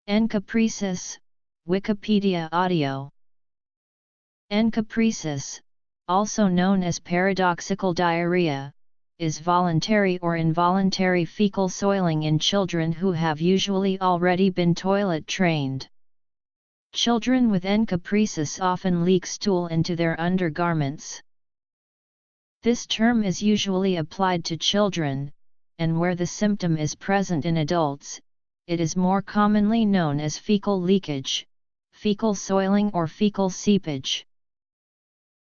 Encopresis, Wikipedia audio. Encopresis, also known as paradoxical diarrhea, is voluntary or involuntary fecal soiling in children who have usually already been toilet trained. Children with encopresis often leak stool into their undergarments. This term is usually applied to children, and where the symptom is present in adults, it is more commonly known as fecal leakage, fecal soiling or fecal seepage.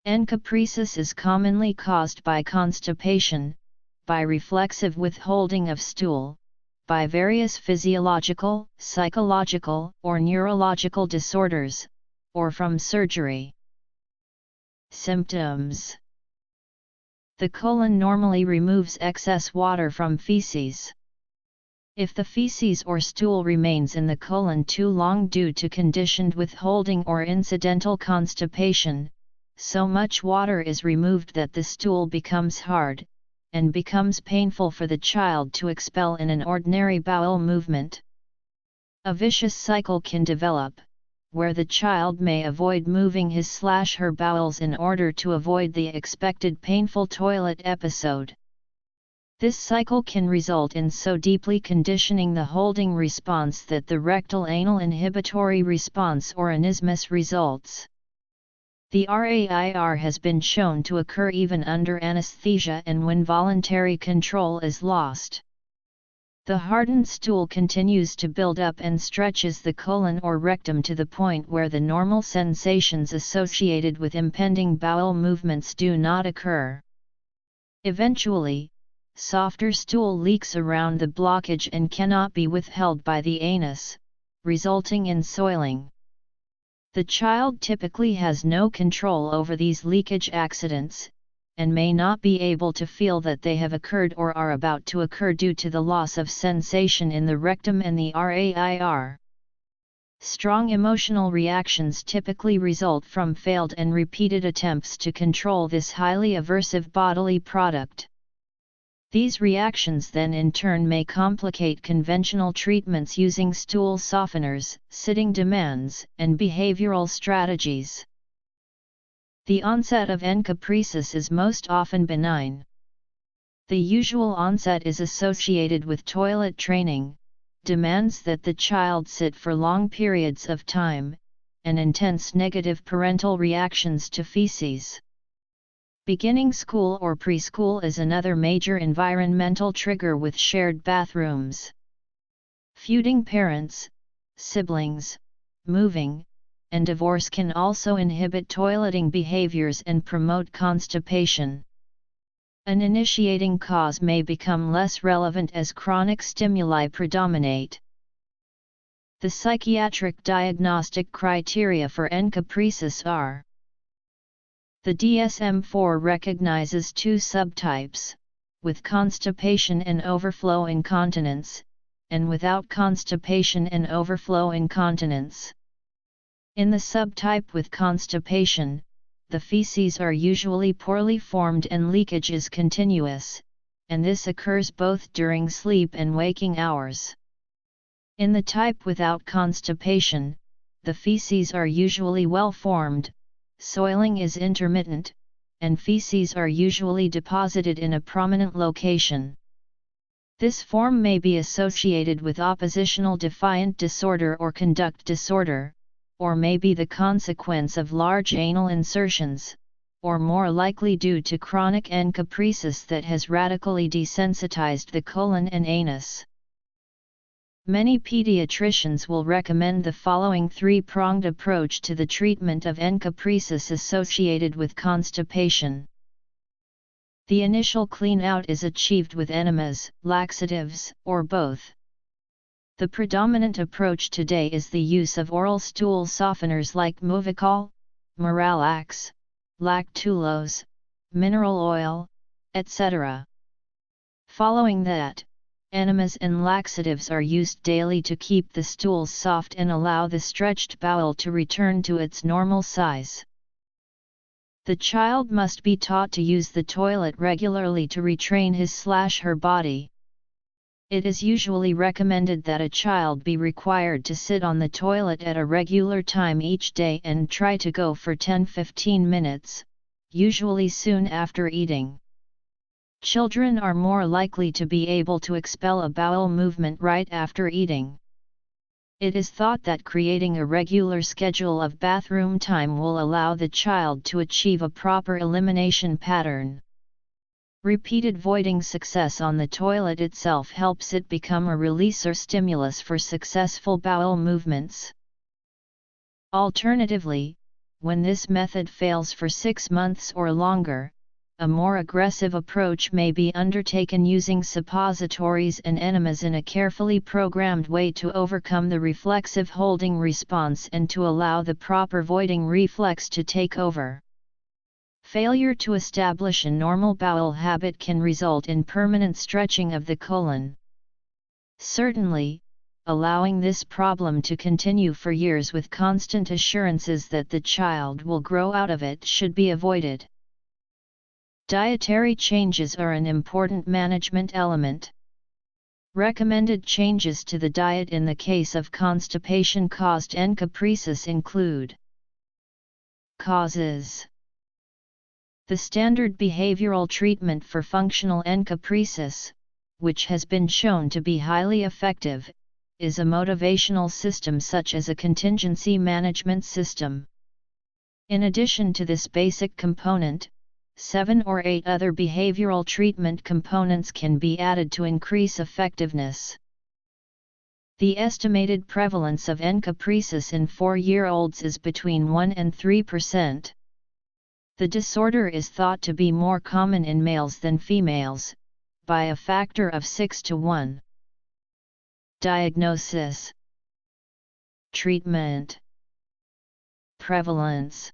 Encopresis is commonly caused by constipation, by reflexive withholding of stool, by various physiological, psychological, or neurological disorders, or from surgery. Symptoms: the colon normally removes excess water from feces. If the feces or stool remains in the colon too long due to conditioned withholding or incidental constipation, so much water is removed that the stool becomes hard, and becomes painful for the child to expel in an ordinary bowel movement. A vicious cycle can develop, where the child may avoid moving his/her bowels in order to avoid the expected painful toilet episode. This cycle can result in so deeply conditioning the holding response that the rectal-anal inhibitory response or anismus results. The RAIR has been shown to occur even under anesthesia and when voluntary control is lost. The hardened stool continues to build up and stretches the colon or rectum to the point where the normal sensations associated with impending bowel movements do not occur. Eventually, softer stool leaks around the blockage and cannot be withheld by the anus, resulting in soiling. The child typically has no control over these leakage accidents, and may not be able to feel that they have occurred or are about to occur due to the loss of sensation in the rectum and the RAIR. Strong emotional reactions typically result from failed and repeated attempts to control this highly aversive bodily product. These reactions then in turn may complicate conventional treatments using stool softeners, sitting demands, and behavioral strategies. The onset of encopresis is most often benign. The usual onset is associated with toilet training, demands that the child sit for long periods of time, and intense negative parental reactions to feces. Beginning school or preschool is another major environmental trigger with shared bathrooms. Feuding parents, siblings, moving, and divorce can also inhibit toileting behaviors and promote constipation. An initiating cause may become less relevant as chronic stimuli predominate. The psychiatric diagnostic criteria for encopresis are: the DSM-4 recognizes two subtypes, with constipation and overflow incontinence, and without constipation and overflow incontinence. In the subtype with constipation, the feces are usually poorly formed and leakage is continuous, and this occurs both during sleep and waking hours. In the type without constipation, the feces are usually well formed, soiling is intermittent, and feces are usually deposited in a prominent location. This form may be associated with oppositional defiant disorder or conduct disorder, or may be the consequence of large anal insertions, or more likely due to chronic encopresis that has radically desensitized the colon and anus. Many pediatricians will recommend the following three-pronged approach to the treatment of encopresis associated with constipation. The initial clean-out is achieved with enemas, laxatives, or both. The predominant approach today is the use of oral stool softeners like Movicol, Miralax, lactulose, mineral oil, etc. Following that, enemas and laxatives are used daily to keep the stools soft and allow the stretched bowel to return to its normal size. The child must be taught to use the toilet regularly to retrain his/her body. It is usually recommended that a child be required to sit on the toilet at a regular time each day and try to go for 10-15 minutes, usually soon after eating. Children are more likely to be able to expel a bowel movement right after eating. It is thought that creating a regular schedule of bathroom time will allow the child to achieve a proper elimination pattern. Repeated voiding success on the toilet itself helps it become a release or stimulus for successful bowel movements. Alternatively, when this method fails for 6 months or longer, a more aggressive approach may be undertaken using suppositories and enemas in a carefully programmed way to overcome the reflexive holding response and to allow the proper voiding reflex to take over. Failure to establish a normal bowel habit can result in permanent stretching of the colon. Certainly, allowing this problem to continue for years with constant assurances that the child will grow out of it should be avoided. Dietary changes are an important management element. Recommended changes to the diet in the case of constipation caused encopresis include: Causes. The standard behavioral treatment for functional encopresis, which has been shown to be highly effective, is a motivational system such as a contingency management system. In addition to this basic component, 7 or 8 other behavioral treatment components can be added to increase effectiveness. The estimated prevalence of encopresis in 4-year-olds is between 1 and 3%. The disorder is thought to be more common in males than females, by a factor of 6 to 1. Diagnosis, treatment, prevalence.